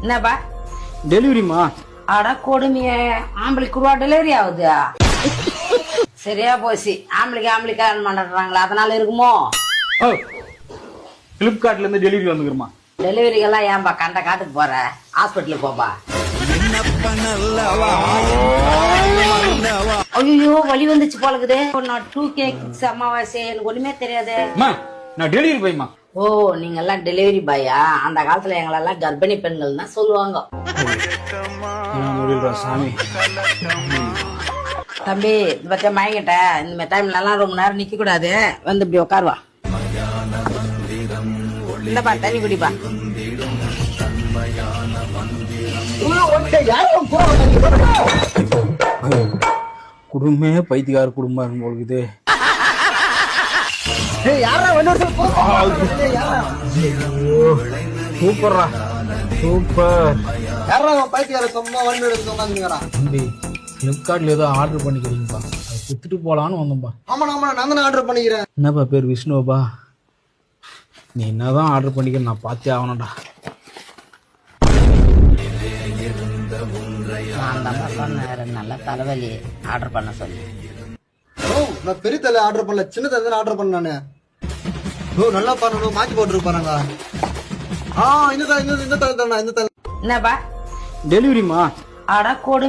என்னப்பா டெலிவரிமா? அட கொடுமைய ஆம்பளைக்கு ரூபா டெலிவரி ஆகுது. சரியா போச்சு. ஆம்பளைக்கு மாட்டாங்களா, அதனால இருக்குமோ? ஓ, பிளிப்கார்ட்ல இருந்து டெலிவரி வந்துக்கிறமா? டெலிவரிக்கெல்லாம் ஏன்பா கண்ட காட்டுக்கு போற? ஹாஸ்பிட்டலுக்கு போப்பா. ஐயோ வலி வந்துச்சு போலக்குது. நான் 2K அமாவாசை, எனக்கு ஒண்ணுமே தெரியாது. நான் டெலிவரி பையமா. ஓ, நீங்க எல்லாம் டெலிவரி பாயா? அந்த காலத்துல எங்களெல்லாம் கர்ப்பிணி பெண்கள் தான் சொல்லுவாங்க. சாமி தம்பி பத்தியா மயங்கிட்ட. இந்த மாதிரி டைம்ல எல்லாம் ரொம்ப நேரம் நிக்க கூடாது. வந்து இப்படி உட்காருவா. இந்தப்பா தண்ணி குடிப்பா. குடும்பமே பைத்தியக்கார குடும்பம் இருக்கும் போலுக்குது. சூப்பர்ரா, சூப்பர். தம்பி பிளிப்கார்ட்ல ஏதோ ஆர்டர் பண்ணிக்கிறீங்கப்பா, அதை குத்துட்டு போலான்னு வந்தோம்பா. ஆர்டர் பண்ணிக்கிறேன். என்னப்பா பேர்? விஷ்ணுவப்பா. நீ என்னதான் ஆர்டர் பண்ணிக்க, நான் பார்த்தே ஆகணும்டா. நான் தான் சொன்னேன், நல்ல தலைவலி ஆர்டர் பண்ண சொல்லி. நான் பெரிய தலை ஆர்டர் பண்ணல, சின்ன தலை ஆர்டர் பண்ண நானு. நல்லா பண்ணணும், மாத்தி போட்டு பாருங்க. இந்த தலை என்னப்பா டெலிவரிமா? அட கொடு